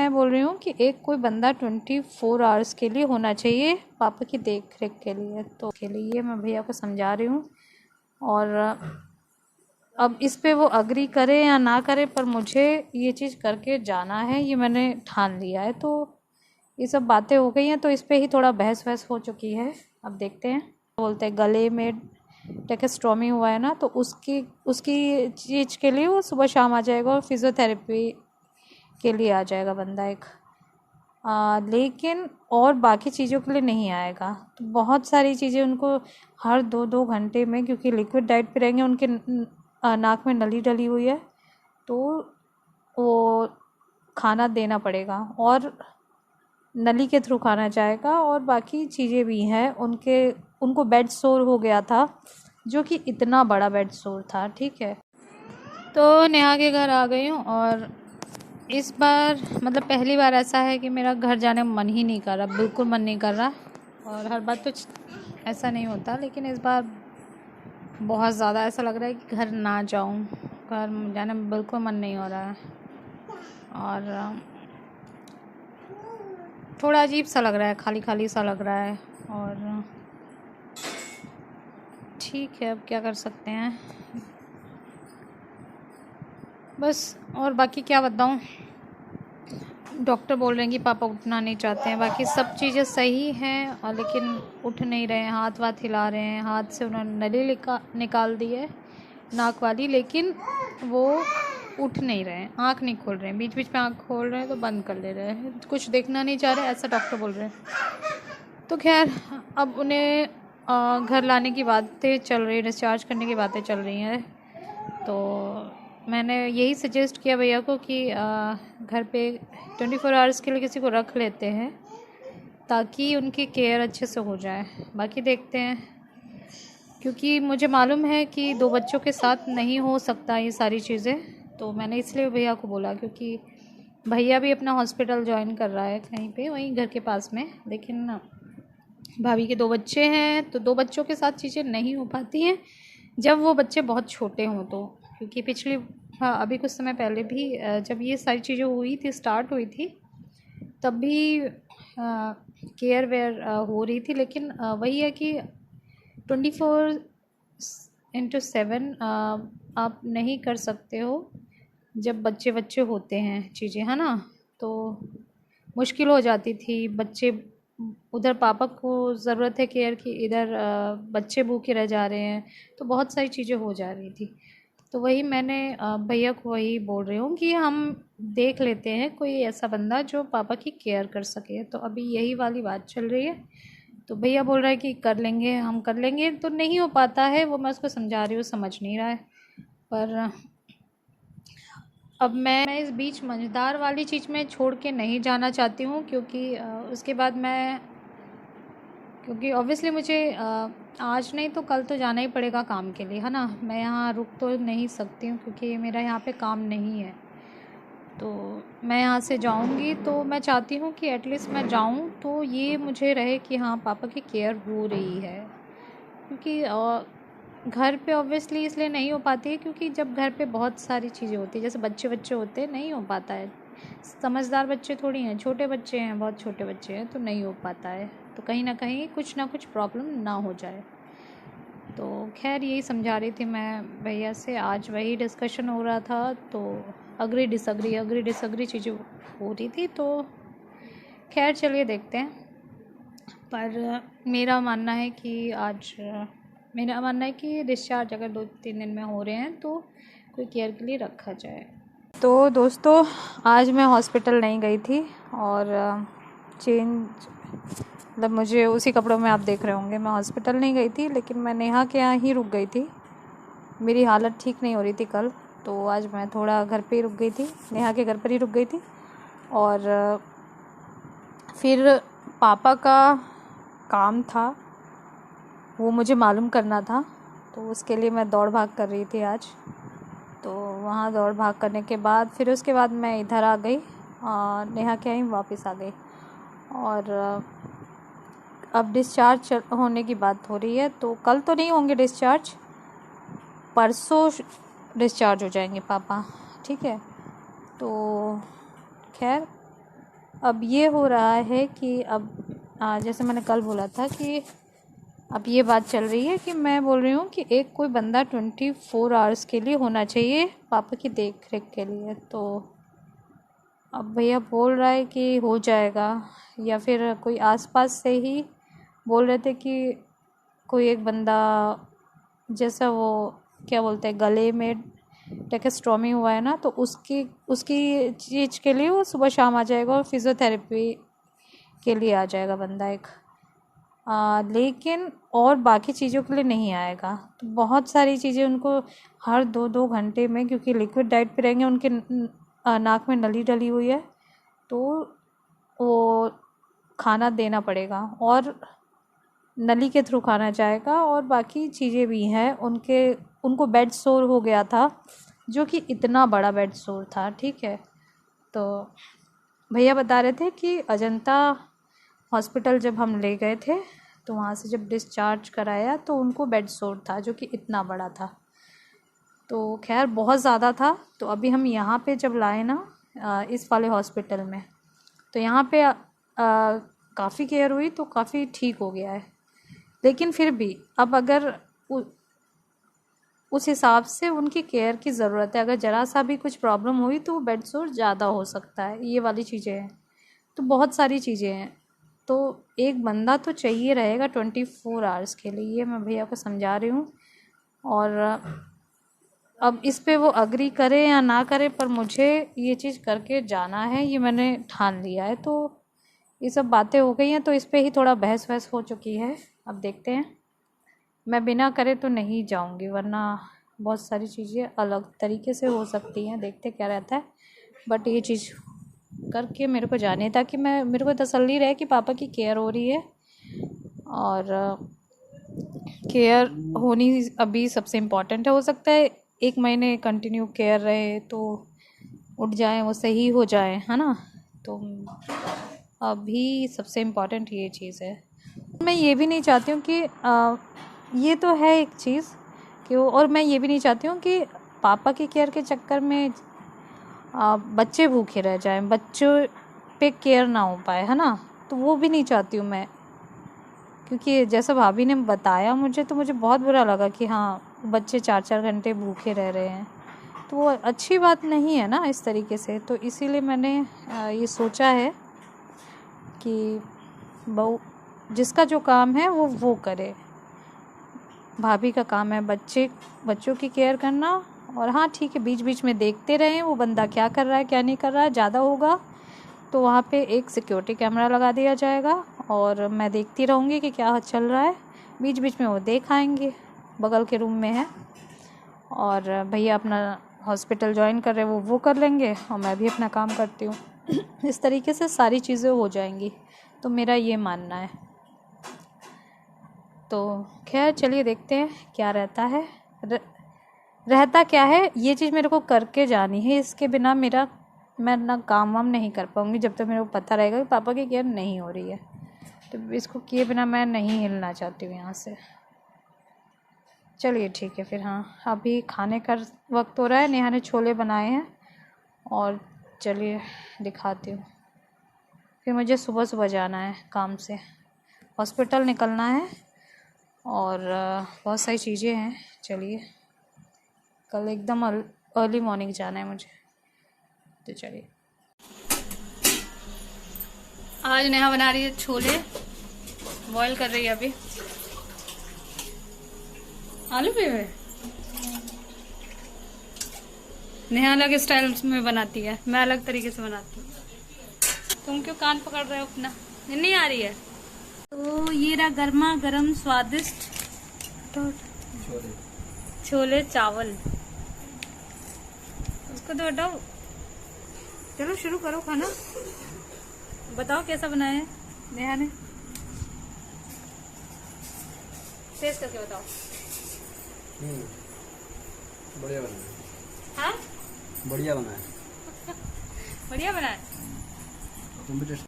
मैं बोल रही हूँ कि एक कोई बंदा 24 आवर्स के लिए होना चाहिए पापा की देख रेख के लिए, तो के लिए मैं भैया को समझा रही हूँ। और अब इस पे वो अग्री करे या ना करे, पर मुझे ये चीज़ करके जाना है, ये मैंने ठान लिया है। तो ये सब बातें हो गई हैं, तो इस पे ही थोड़ा बहस वहस हो चुकी है। अब देखते हैं। बोलते हैं गले में टेकेस्ट्रोमी हुआ है ना, तो उसकी उसकी चीज़ के लिए वो सुबह शाम आ जाएगा और फिज़ियोथेरेपी के लिए आ जाएगा बंदा एक। लेकिन और बाकी चीज़ों के लिए नहीं आएगा। तो बहुत सारी चीज़ें उनको हर 2-2 घंटे में, क्योंकि लिक्विड डाइट पे रहेंगे, उनके नाक में नली डली हुई है, तो वो खाना देना पड़ेगा और नली के थ्रू खाना जाएगा। और बाकी चीज़ें भी हैं। उनको बेड सोर हो गया था, जो कि इतना बड़ा बेड सोर था, ठीक है। तो नेहा के घर आ गई हूँ और इस बार मतलब पहली बार ऐसा है कि मेरा घर जाने का मन ही नहीं कर रहा, बिल्कुल मन नहीं कर रहा। और हर बार तो ऐसा नहीं होता, लेकिन इस बार बहुत ज़्यादा ऐसा लग रहा है कि घर ना जाऊँ, घर जाने में बिल्कुल मन नहीं हो रहा है। और थोड़ा अजीब सा लग रहा है, खाली खाली सा लग रहा है। और ठीक है, अब क्या कर सकते हैं बस। और बाकी क्या बताऊँ, डॉक्टर बोल रहे हैं कि पापा उठना नहीं चाहते हैं, बाकी सब चीज़ें सही हैं, और लेकिन उठ नहीं रहे हैं, हाथ वाथ हिला रहे हैं, हाथ से उन्होंने नली निकाल दी है नाक वाली, लेकिन वो उठ नहीं रहे हैं, आँख नहीं खोल रहे हैं, बीच बीच में आँख खोल रहे हैं तो बंद कर ले रहे हैं, कुछ देखना नहीं चाह रहे, ऐसा डॉक्टर बोल रहे हैं। तो खैर अब उन्हें घर लाने की बातें चल रही, डिस्चार्ज करने की बातें चल रही हैं। तो मैंने यही सजेस्ट किया भैया को कि घर पे 24 आवर्स के लिए किसी को रख लेते हैं, ताकि उनकी केयर अच्छे से हो जाए। बाकी देखते हैं, क्योंकि मुझे मालूम है कि 2 बच्चों के साथ नहीं हो सकता ये सारी चीज़ें। तो मैंने इसलिए भैया को बोला, क्योंकि भैया भी अपना हॉस्पिटल ज्वाइन कर रहा है कहीं पे, वहीं घर के पास में, लेकिन भाभी के 2 बच्चे हैं, तो 2 बच्चों के साथ चीज़ें नहीं हो पाती हैं जब वो बच्चे बहुत छोटे हों। तो क्योंकि अभी कुछ समय पहले भी जब ये सारी चीज़ें हुई थी, स्टार्ट हुई थी, तब भी केयर वेयर हो रही थी, लेकिन वही है कि 24/7 आप नहीं कर सकते हो जब बच्चे बच्चे होते हैं चीज़ें, है ना। तो मुश्किल हो जाती थी, बच्चे उधर पापा को ज़रूरत है केयर की, इधर बच्चे भूखे रह जा रहे हैं, तो बहुत सारी चीज़ें हो जा रही थी। तो वही मैंने भैया को वही बोल रही हूँ कि हम देख लेते हैं कोई ऐसा बंदा जो पापा की केयर कर सके। तो अभी यही वाली बात चल रही है। तो भैया बोल रहा है कि कर लेंगे, हम कर लेंगे, तो नहीं हो पाता है वो, मैं उसको समझा रही हूँ, समझ नहीं रहा है। पर अब मैं इस बीच मज़ेदार वाली चीज़ में छोड़ के नहीं जाना चाहती हूँ, क्योंकि उसके बाद क्योंकि ऑब्वियसली मुझे आज नहीं तो कल तो जाना ही पड़ेगा काम के लिए, है ना। मैं यहाँ रुक तो नहीं सकती हूँ, क्योंकि मेरा यहाँ पे काम नहीं है। तो मैं यहाँ से जाऊँगी तो मैं चाहती हूँ कि एटलीस्ट मैं जाऊँ तो ये मुझे रहे कि हाँ पापा की केयर हो रही है। क्योंकि घर पे ऑब्वियसली इसलिए नहीं हो पाती है, क्योंकि जब घर पे बहुत सारी चीज़ें होती है, जैसे बच्चे होते हैं, नहीं हो पाता है। समझदार बच्चे थोड़ी हैं, छोटे बच्चे हैं, बहुत छोटे बच्चे हैं, तो नहीं हो पाता है। तो कहीं ना कहीं कुछ ना कुछ प्रॉब्लम ना हो जाए। तो खैर यही समझा रही थी मैं भैया से, आज वही डिस्कशन हो रहा था। तो अग्री डिसअग्री चीज़ें हो रही थी। तो खैर चलिए देखते हैं। पर मेरा मानना है कि डिस्चार्ज अगर 2-3 दिन में हो रहे हैं तो कोई केयर के लिए रखा जाए। तो दोस्तों, आज मैं हॉस्पिटल नहीं गई थी, और मतलब मुझे उसी कपड़ों में आप देख रहे होंगे, मैं हॉस्पिटल नहीं गई थी, लेकिन मैं नेहा के यहाँ ही रुक गई थी। मेरी हालत ठीक नहीं हो रही थी कल, तो आज मैं थोड़ा घर पे ही रुक गई थी, नेहा के घर पर ही रुक गई थी। और फिर पापा का काम था, वो मुझे मालूम करना था, तो उसके लिए मैं दौड़ भाग कर रही थी आज। तो वहाँ दौड़ भाग करने के बाद फिर उसके बाद मैं इधर आ गई, नेहा के यहाँ वापस आ गई। और अब डिस्चार्ज होने की बात हो रही है, तो कल तो नहीं होंगे डिस्चार्ज, परसों डिस्चार्ज हो जाएंगे पापा, ठीक है। तो खैर अब ये हो रहा है कि अब जैसे मैंने कल बोला था कि अब ये बात चल रही है कि मैं बोल रही हूँ कि एक कोई बंदा 24 आवर्स के लिए होना चाहिए पापा की देख रेख के लिए। तो अब भैया बोल रहा है कि हो जाएगा, या फिर कोई आसपास से ही बोल रहे थे कि कोई एक बंदा जैसा वो क्या बोलते हैं गले में टेकेस्टोमी हुआ है ना, तो उसकी चीज़ के लिए वो सुबह शाम आ जाएगा और फिज़ियोथेरेपी के लिए आ जाएगा बंदा एक। लेकिन और बाकी चीज़ों के लिए नहीं आएगा। तो बहुत सारी चीज़ें उनको हर 2-2 घंटे में, क्योंकि लिक्विड डाइट पे रहेंगे, उनके नाक में नली डली हुई है, तो वो खाना देना पड़ेगा और नली के थ्रू खाना जाएगा। और बाकी चीज़ें भी हैं। उनको बेड सोर हो गया था, जो कि इतना बड़ा बेड सोर था, ठीक है। तो भैया बता रहे थे कि अजंता हॉस्पिटल जब हम ले गए थे तो वहाँ से जब डिस्चार्ज कराया तो उनको बेड सोर था, जो कि इतना बड़ा था। तो खैर बहुत ज़्यादा था। तो अभी हम यहाँ पे जब लाए ना इस वाले हॉस्पिटल में, तो यहाँ पे काफ़ी केयर हुई तो काफ़ी ठीक हो गया है। लेकिन फिर भी अब अगर उस हिसाब से उनकी केयर की ज़रूरत है। अगर ज़रा सा भी कुछ प्रॉब्लम हुई तो बेड सोर ज़्यादा हो सकता है। ये वाली चीज़ें हैं। तो बहुत सारी चीज़ें हैं। तो एक बंदा तो चाहिए रहेगा 24 आवर्स के लिए, ये मैं भैया को समझा रही हूँ। और अब इस पे वो अग्री करे या ना करे, पर मुझे ये चीज़ करके जाना है, ये मैंने ठान लिया है। तो ये सब बातें हो गई हैं, तो इस पे ही थोड़ा बहस वहस हो चुकी है। अब देखते हैं, मैं बिना करे तो नहीं जाऊंगी, वरना बहुत सारी चीज़ें अलग तरीके से हो सकती हैं। देखते क्या रहता है, बट ये चीज़ करके मेरे को जाने, ताकि मेरे को तसल्ली रहे कि पापा की केयर हो रही है। और केयर होनी अभी सबसे इम्पॉर्टेंट है। हो सकता है 1 महीने कंटिन्यू केयर रहे तो उठ जाए, वो सही हो जाए, है ना। तो अभी सबसे इम्पॉर्टेंट ये चीज़ है। मैं ये भी नहीं चाहती हूँ कि ये तो है एक चीज़ कि और मैं ये भी नहीं चाहती हूँ कि पापा की केयर के चक्कर में बच्चे भूखे रह जाएं, बच्चों पे केयर ना हो पाए, है ना। तो वो भी नहीं चाहती हूँ मैं, क्योंकि जैसा भाभी ने बताया मुझे, तो मुझे बहुत बुरा लगा कि हाँ बच्चे 4-4 घंटे भूखे रह रहे हैं। तो वो अच्छी बात नहीं है ना इस तरीके से। तो इसीलिए मैंने ये सोचा है कि बहू जिसका जो काम है वो करे। भाभी का काम है बच्चों की केयर करना। और हाँ ठीक है, बीच बीच में देखते रहें वो बंदा क्या कर रहा है क्या नहीं कर रहा है। ज़्यादा होगा तो वहाँ पे एक सिक्योरिटी कैमरा लगा दिया जाएगा और मैं देखती रहूँगी कि क्या चल रहा है। बीच बीच में वो देख आएंगे, बगल के रूम में है। और भैया अपना हॉस्पिटल ज्वाइन कर रहे हैं, वो कर लेंगे और मैं भी अपना काम करती हूँ। इस तरीके से सारी चीज़ें हो जाएंगी, तो मेरा ये मानना है। तो खैर चलिए देखते हैं क्या रहता है। रहता क्या है, ये चीज़ मेरे को करके जानी है। इसके बिना मैं ना काम वाम नहीं कर पाऊँगी जब तक मेरे को पता रहेगा कि पापा की केयर नहीं हो रही है। तो इसको किए बिना मैं नहीं हिलना चाहती हूँ यहाँ से। चलिए ठीक है फिर। हाँ अभी खाने का वक्त हो रहा है। नेहा ने छोले बनाए हैं और चलिए दिखाती हूँ। फिर मुझे सुबह सुबह जाना है काम से, हॉस्पिटल निकलना है और बहुत सारी चीज़ें हैं। चलिए कल एकदम अर्ली मॉर्निंग जाना है मुझे, तो चलिए। आज नेहा बना रही है छोले, बॉईल कर रही है अभी। आलू पे नेहा अलग स्टाइल में बनाती है, मैं अलग तरीके से बनाती हूँ। तुम क्यों कान पकड़ रहे हो अपना, नहीं आ रही है। तो ये रहा गर्मा गर्म स्वादिष्ट छोले चावल। उसको तो हटाओ, चलो शुरू करो खाना। बताओ कैसा बनाया है नेहा ने, टेस्ट करके बताओ। बढ़िया बना है। हाँ बढ़िया बना है। बढ़िया बना है। तुम भी टेस्ट